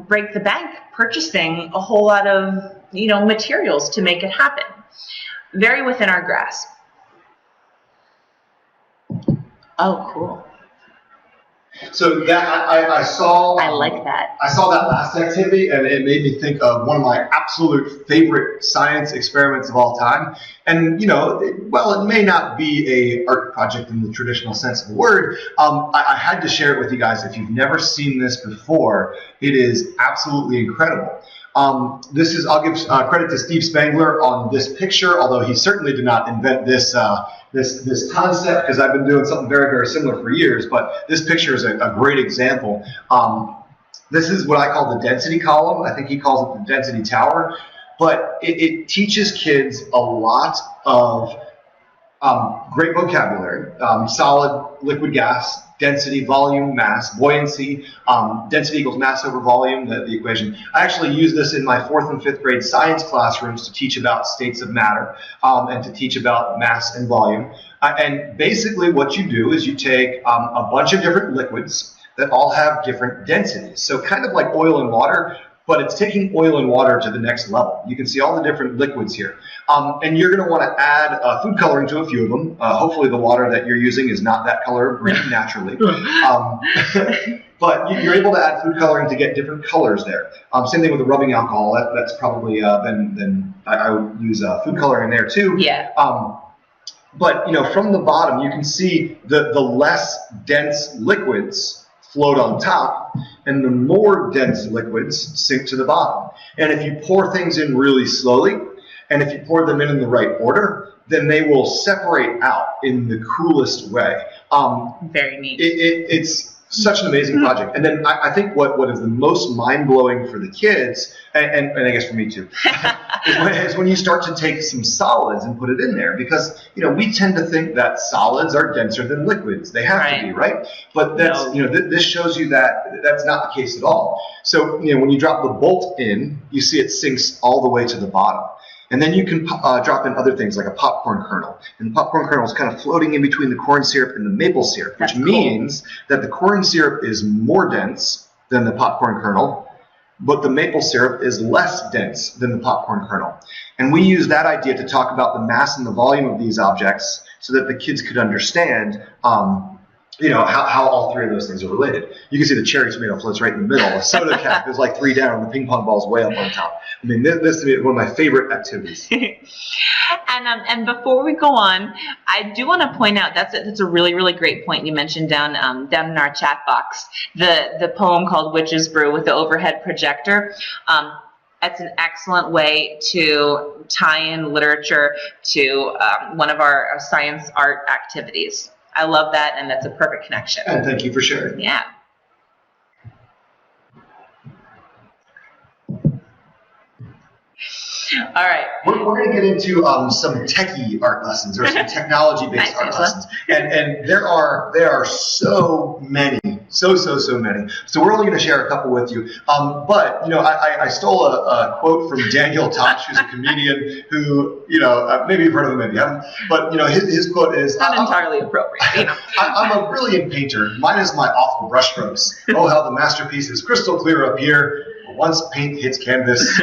break the bank purchasing a whole lot of, materials to make it happen. Very within our grasp. Oh, cool. So that I saw. I like that. I saw that last activity, and it made me think of one of my absolute favorite science experiments of all time. And it may not be a art project in the traditional sense of the word. I had to share it with you guys. If you've never seen this before, it is absolutely incredible. I'll give credit to Steve Spangler on this picture, although he certainly did not invent this concept, because I've been doing something very, very similar for years. But this picture is a great example. This is what I call the density column. I think he calls it the density tower. But it teaches kids a lot of great vocabulary: solid, liquid, gas, density, volume, mass, buoyancy, density equals mass over volume, the equation. I actually use this in my 4th and 5th grade science classrooms to teach about states of matter and to teach about mass and volume. And basically what you do is you take a bunch of different liquids that all have different densities. So kind of like oil and water, but it's taking oil and water to the next level. You can see all the different liquids here. And you're going to want to add food coloring to a few of them. Hopefully the water that you're using is not that color green naturally. But you're able to add food coloring to get different colors there. Same thing with the rubbing alcohol. That's probably, then I would use food coloring there too. Yeah. But from the bottom, you can see the less dense liquids float on top, and the more dense liquids sink to the bottom. And if you pour things in really slowly, and if you pour them in the right order, then they will separate out in the coolest way. Very neat. It's such an amazing project. And then I think what is the most mind-blowing for the kids, and I guess for me too, is when you start to take some solids and put it in there. Because, we tend to think that solids are denser than liquids. They have to be, right? But that's, this shows you that that's not the case at all. So, when you drop the bolt in, you see it sinks all the way to the bottom. And then you can drop in other things like a popcorn kernel. And the popcorn kernel is kind of floating in between the corn syrup and the maple syrup, which means that the corn syrup is more dense than the popcorn kernel, but the maple syrup is less dense than the popcorn kernel. And we used that idea to talk about the mass and the volume of these objects so that the kids could understand how all three of those things are related. You can see the cherry tomato floats right in the middle. A soda cap is like 3 down, and the ping pong ball's way up on top. I mean, this to me is one of my favorite activities. And before we go on, I do want to point out that's a really, really great point you mentioned down in our chat box. The poem called Witch's Brew with the overhead projector. That's an excellent way to tie in literature to one of our science art activities. I love that, and that's a perfect connection. And thank you for sharing. Yeah. All right. We're going to get into some techie art lessons or some technology-based art lessons, and there are so many, so many. So we're only going to share a couple with you. But I stole a quote from Daniel Tosh, who's a comedian who maybe you've heard of him, maybe you haven't. But his quote is not entirely appropriate. I'm a brilliant painter, minus my awful brushstrokes. Oh, how the masterpiece is crystal clear up here. Once paint hits canvas,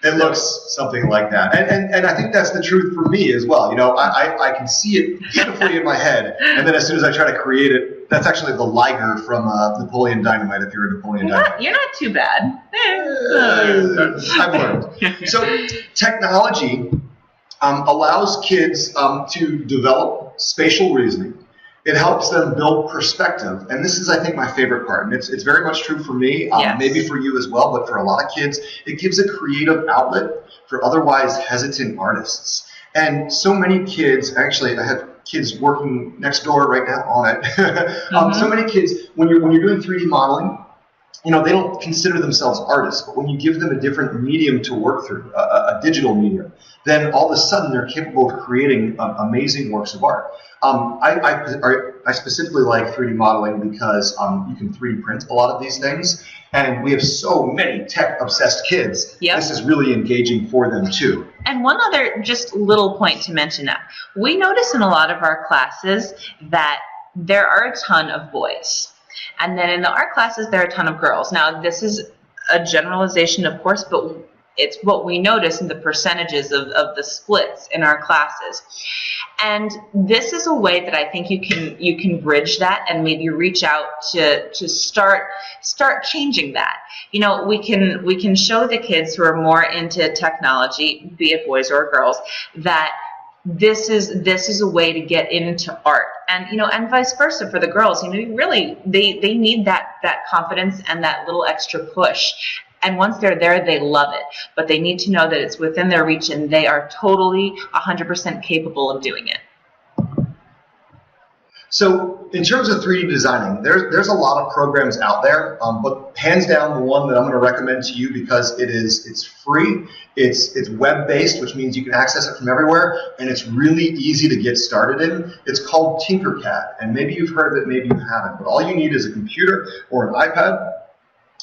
it looks something like that. And I think that's the truth for me as well. I can see it beautifully in my head, and then as soon as I try to create it, that's actually the Liger from Napoleon Dynamite, if you're a Napoleon Dynamite. You're not too bad. I've learned. So technology allows kids to develop spatial reasoning. It helps them build perspective, and this is, I think, my favorite part, and it's very much true for me, yes. Maybe for you as well, but for a lot of kids, it gives a creative outlet for otherwise hesitant artists. And so many kids, actually, I have kids working next door right now on it. So many kids, when you're doing 3D modeling, they don't consider themselves artists, but when you give them a different medium to work through, a digital medium, then all of a sudden they're capable of creating amazing works of art. I specifically like 3D modeling because you can 3D print a lot of these things, and we have so many tech-obsessed kids. Yep. This is really engaging for them too. And one other just little point to mention that we notice in a lot of our classes that there are a ton of boys. And then in the art classes, there are a ton of girls. Now, this is a generalization, of course, but it's what we notice in the percentages of the splits in our classes. And this is a way that I think you can bridge that and maybe reach out to start changing that. We can show the kids who are more into technology, be it boys or girls, that this is a way to get into art, and vice versa for the girls. Really they need that confidence and that little extra push. And once they're there, they love it. But they need to know that it's within their reach and they are totally 100% capable of doing it. So in terms of 3D designing, there's a lot of programs out there, but hands down the one that I'm going to recommend to you because it's free, it's web-based, which means you can access it from everywhere, and it's really easy to get started in. It's called Tinkercad, and maybe you've heard of it, maybe you haven't, but all you need is a computer or an iPad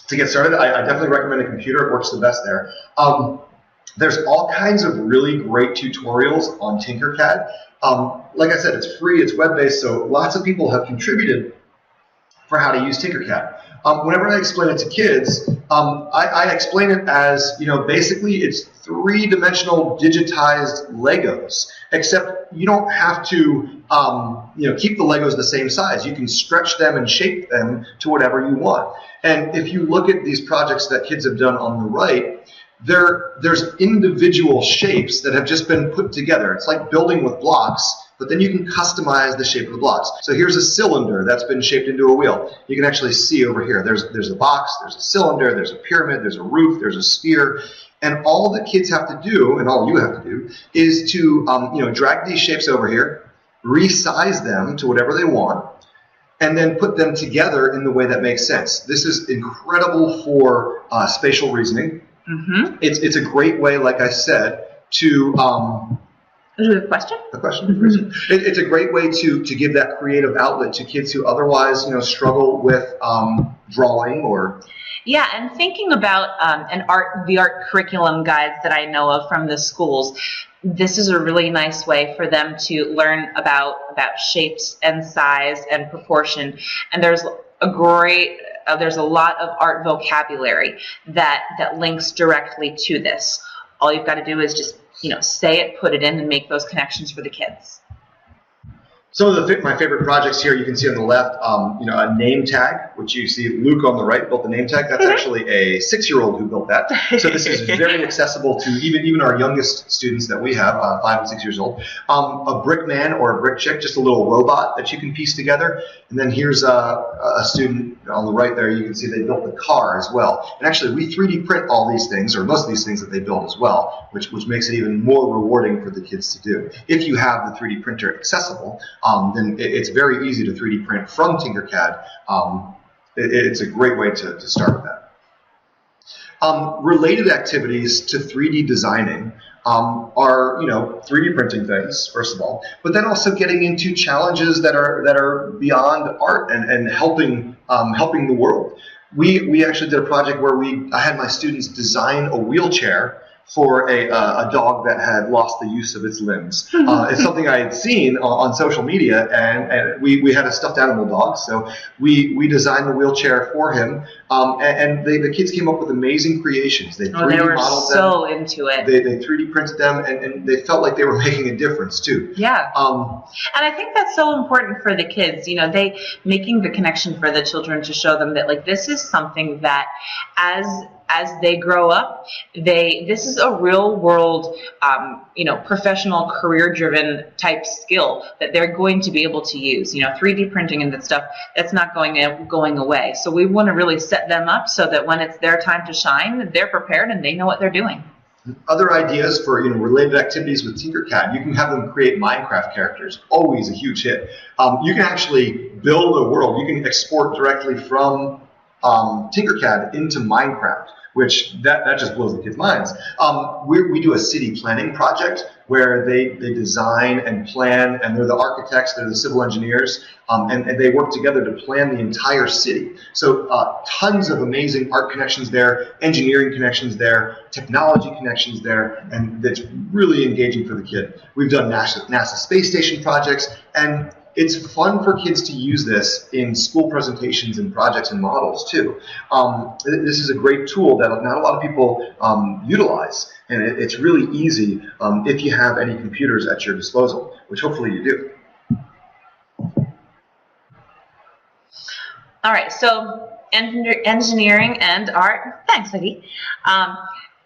to get started. I definitely recommend a computer. It works the best there. There's all kinds of really great tutorials on Tinkercad. Like I said, it's free, it's web-based, so lots of people have contributed for how to use Tinkercad. Whenever I explain it to kids, I explain it as, basically it's three-dimensional digitized Legos, except you don't have to, keep the Legos the same size. You can stretch them and shape them to whatever you want. And if you look at these projects that kids have done on the right, there's individual shapes that have just been put together. It's like building with blocks, but then you can customize the shape of the blocks. So here's a cylinder that's been shaped into a wheel. You can actually see over here. There's a box, there's a cylinder, there's a pyramid, there's a roof, there's a sphere. And all the kids have to do, and all you have to do, is to drag these shapes over here, resize them to whatever they want, and then put them together in the way that makes sense. This is incredible for spatial reasoning. Mm-hmm. It's a great way, like I said, to... Is there a question? A question? Mm-hmm. It's a great way to give that creative outlet to kids who otherwise struggle with drawing or... Yeah, and thinking about the art curriculum guides that I know of from the schools, this is a really nice way for them to learn about shapes and size and proportion. And there's a lot of art vocabulary that links directly to this. All you've got to do is just say it, put it in, and make those connections for the kids. Some of my favorite projects here, you can see on the left, a name tag, which you see Luke on the right built the name tag. That's actually a 6-year-old who built that. So this is very accessible to even our youngest students that we have, 5 and 6 years old. A brick man or a brick chick, just a little robot that you can piece together. And then here's a student on the right there. You can see they built the car as well. And actually, we 3D print all these things, or most of these things that they build as well, which makes it even more rewarding for the kids to do. If you have the 3D printer accessible, then it's very easy to 3D print from Tinkercad. It's a great way to start with that. Related activities to 3D designing are 3D printing things, first of all, but then also getting into challenges that are beyond art and helping the world. We actually did a project where I had my students design a wheelchair for a dog that had lost the use of its limbs. It's something I had seen on social media, and we had a stuffed animal dog, so we designed the wheelchair for him, and the kids came up with amazing creations. They 3D they were modeled so them. into it. They 3D printed them, and they felt like they were making a difference too. Yeah. And I think that's so important for the kids, they making the connection for the children to show them that this is something that as they grow up, this is a real world, professional, career-driven type skill that they're going to be able to use. 3D printing and that stuff, that's not going away. So we want to really set them up so that when it's their time to shine, they're prepared and they know what they're doing. Other ideas for related activities with Tinkercad, you can have them create Minecraft characters. Always a huge hit. You can actually build a world. You can export directly from Tinkercad into Minecraft, which that just blows the kids' minds. We do a city planning project where they design and plan, and they're the architects, they're the civil engineers, and they work together to plan the entire city. So tons of amazing art connections there, engineering connections there, technology connections there, and it's really engaging for the kid. We've done NASA space station projects, and it's fun for kids to use this in school presentations and projects and models too. This is a great tool that not a lot of people utilize, and it's really easy if you have any computers at your disposal, which hopefully you do. All right, so engineering and art. Thanks, Vicky.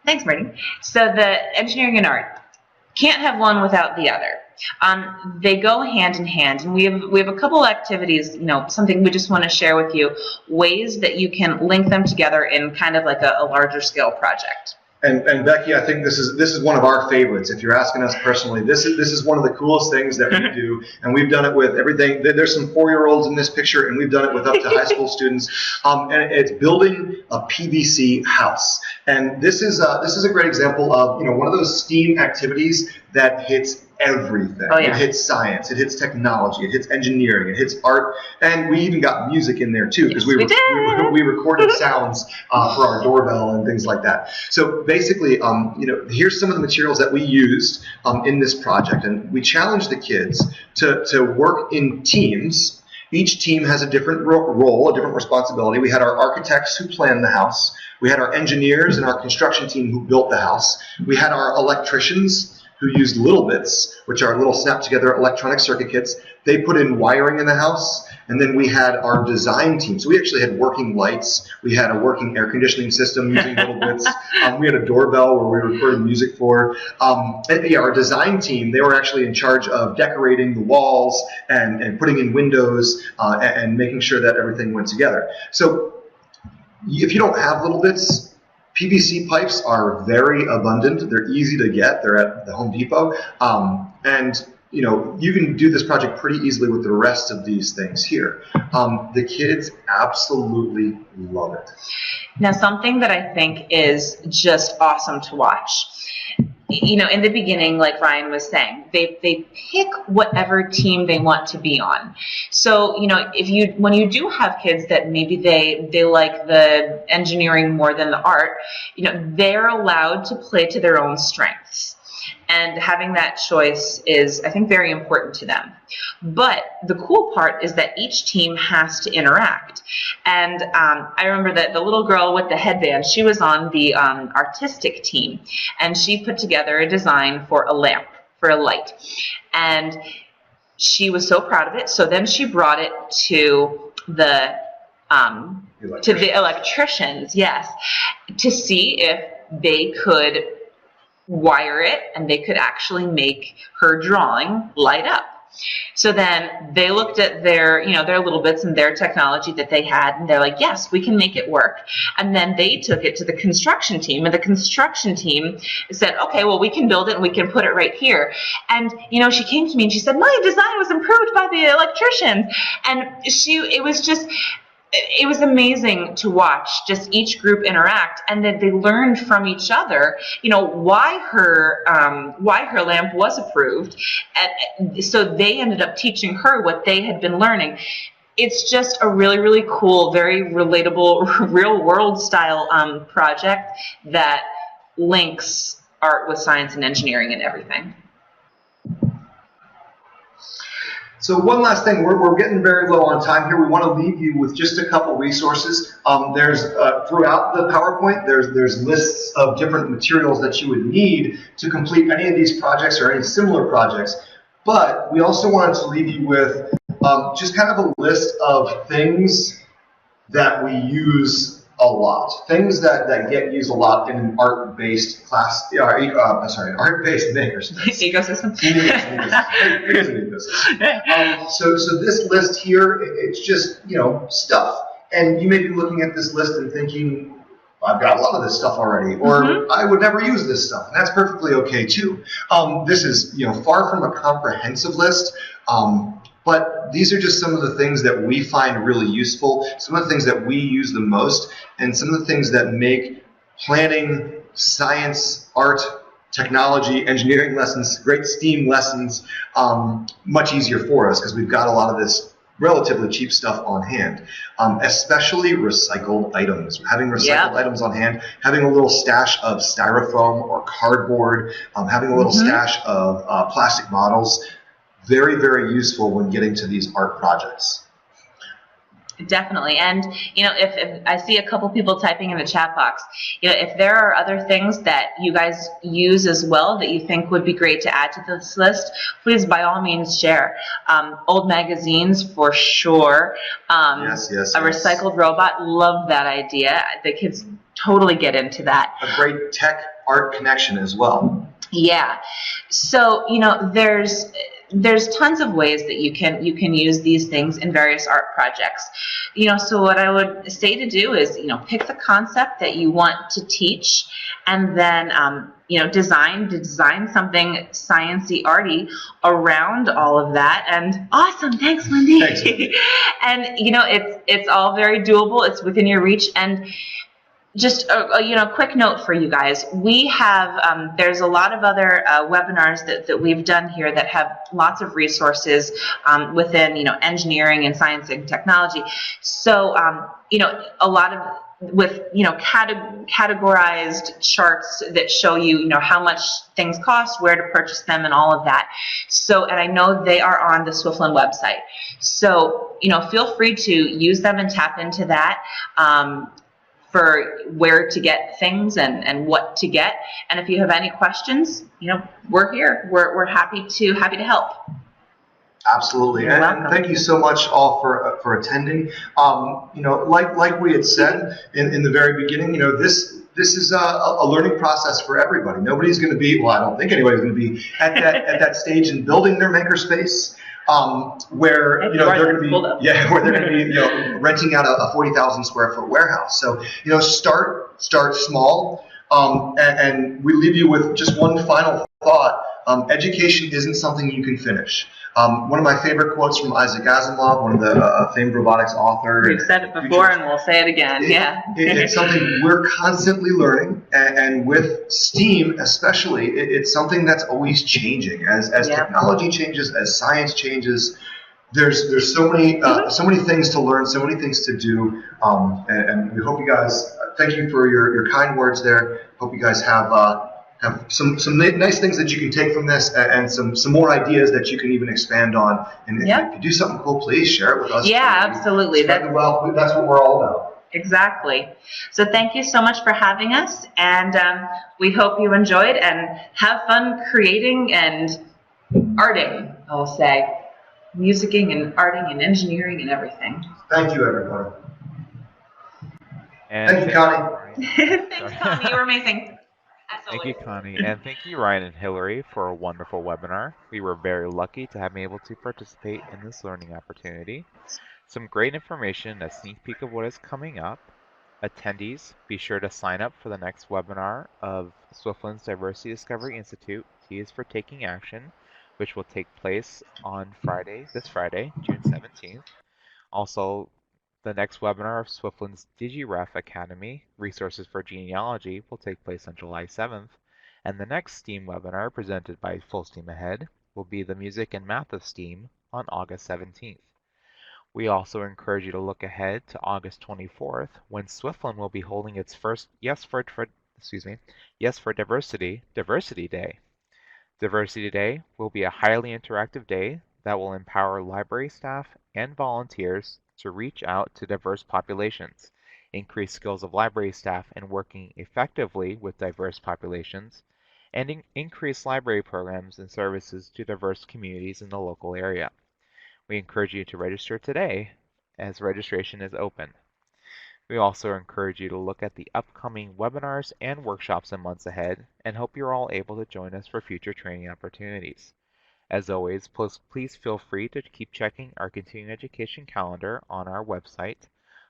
Thanks, Marty. So the engineering and art can't have one without the other. They go hand in hand, and we have a couple activities, something we just want to share with you, ways that you can link them together in kind of like a larger scale project. And Becky, I think this is one of our favorites. If you're asking us personally, this is one of the coolest things that we do, and we've done it with everything. There's some 4-year-olds in this picture, and we've done it with up to high school students. And it's building a PVC house. And this is a great example of one of those STEAM activities that hits everything. Oh, yeah. It hits science, it hits technology, it hits engineering, it hits art, and we even got music in there too, because we recorded sounds for our doorbell and things like that. So basically, here's some of the materials that we used in this project, and we challenged the kids to work in teams. Each team has a different role, a different responsibility. We had our architects who planned the house. We had our engineers and our construction team who built the house. We had our electricians who used little bits, which are little snap-together electronic circuit kits. They put in wiring in the house, and then we had our design team. So we actually had working lights. We had a working air conditioning system using little bits. We had a doorbell where we recorded music for. Our design team, they were actually in charge of decorating the walls and putting in windows and making sure that everything went together. So if you don't have little bits, PVC pipes are very abundant. They're easy to get. They're at the Home Depot. And you can do this project pretty easily with the rest of these things here. The kids absolutely love it. Now, something that I think is just awesome to watch. In the beginning, like Ryan was saying, they pick whatever team they want to be on. So, when you do have kids that maybe they like the engineering more than the art, they're allowed to play to their own strengths. and having that choice is, I think, very important to them. But the cool part is that each team has to interact. And I remember that the little girl with the headband, she was on the artistic team, and she put together a design for a lamp, for a light. And she was so proud of it. So then she brought it to the electricians, yes, to see if they could wire it and they could actually make her drawing light up. So then they looked at their little bits and their technology that they had, and they're like, yes, we can make it work. And then they took it to the construction team, and the construction team said, okay, well, we can build it and we can put it right here. And, she came to me and she said, my design was improved by the electricians. And it was amazing to watch just each group interact, and that they learned from each other, why her lamp was approved. And so they ended up teaching her what they had been learning. It's just a really, really cool, very relatable, real world style project that links art with science and engineering and everything. So one last thing, we're getting very low on time here. We want to leave you with just a couple resources. There's throughout the PowerPoint, there's lists of different materials that you would need to complete any of these projects or any similar projects. But we also wanted to leave you with just kind of a list of things that we use a lot. Things that get used a lot in an art-based class, art-based makerspace. Ecosystem. So this list here, it's just, stuff. And you may be looking at this list and thinking, I've got a lot of this stuff already, or I would never use this stuff. And that's perfectly okay too. This is, far from a comprehensive list. But these are just some of the things that we find really useful, some of the things that we use the most, and some of the things that make planning, science, art, technology, engineering lessons, great STEAM lessons much easier for us, because we've got a lot of this relatively cheap stuff on hand, especially recycled items. Having recycled items on hand, having a little stash of styrofoam or cardboard, having a little stash of plastic bottles, very, very useful when getting to these art projects. Definitely. And, if I see a couple people typing in the chat box, if there are other things that you guys use as well that you think would be great to add to this list, please, by all means, share. Old magazines, for sure. Yes. A recycled robot, love that idea. The kids totally get into that. A great tech art connection as well. Yeah. So, there's tons of ways that you can use these things in various art projects. So what I would say to do is, pick the concept that you want to teach, and then, design something sciencey, arty around all of that. And awesome, thanks, Wendy. Thanks, Wendy. And it's all very doable. It's within your reach. And just a quick note for you guys. We have there's a lot of other webinars that we've done here that have lots of resources within engineering and science and technology. So a lot of with categorized charts that show you how much things cost, where to purchase them, and all of that. So, and I know they are on the Swiftland website. So feel free to use them and tap into that. For where to get things and what to get. And if you have any questions, we're here. We're happy to help. Absolutely, and thank you so much all for attending. Like we had said in the very beginning, this is a learning process for everybody. Nobody's going to be, well, I don't think anybody's going to be at that stage in building their makerspace. Where they're going to be renting out a 40,000 square foot warehouse. So start small, and we leave you with just one final thought. Education isn't something you can finish. One of my favorite quotes from Isaac Asimov, one of the famed robotics author. We've said it before and we'll say it again. It's something we're constantly learning, and with STEAM especially, it's something that's always changing. As technology changes, as science changes, there's so many things to learn, so many things to do, and we hope you guys. Thank you for your kind words there. Hope you guys have have some nice things that you can take from this, and some more ideas that you can even expand on. And if you do something cool, please share it with us. Yeah, absolutely. Spread the wealth. That's what we're all about. Exactly. So thank you so much for having us, and we hope you enjoyed and have fun creating and arting, I'll say. Musicking and arting and engineering and everything. Thank you, everybody. And Thank you, thank you, Connie. Ryan. Thanks, Sorry. Connie. You were amazing. As Thank you, always. Connie, and thank you, Ryan and Hillary, for a wonderful webinar. We were very lucky to have been able to participate in this learning opportunity. Some great information, a sneak peek of what is coming up. Attendees, be sure to sign up for the next webinar of Swiftland's Diversity Discovery Institute, T is for Taking Action, which will take place on this Friday, June 17th. Also, the next webinar of Swiftland's DigiRef Academy, Resources for Genealogy, will take place on July 7th, and the next STEAM webinar presented by Full Steam Ahead will be the Music and Math of STEAM on August 17th. We also encourage you to look ahead to August 24th, when Swiftland will be holding its first Yes for Diversity Day. Diversity Day will be a highly interactive day that will empower library staff and volunteers to reach out to diverse populations, increase skills of library staff in working effectively with diverse populations, and increase library programs and services to diverse communities in the local area. We encourage you to register today, as registration is open. We also encourage you to look at the upcoming webinars and workshops in months ahead, and hope you're all able to join us for future training opportunities. As always, please feel free to keep checking our continuing education calendar on our website,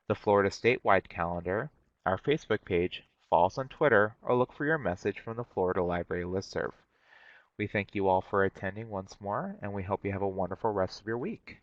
the Florida statewide calendar, our Facebook page, follow us on Twitter, or look for your message from the Florida Library listserv. We thank you all for attending once more, and we hope you have a wonderful rest of your week.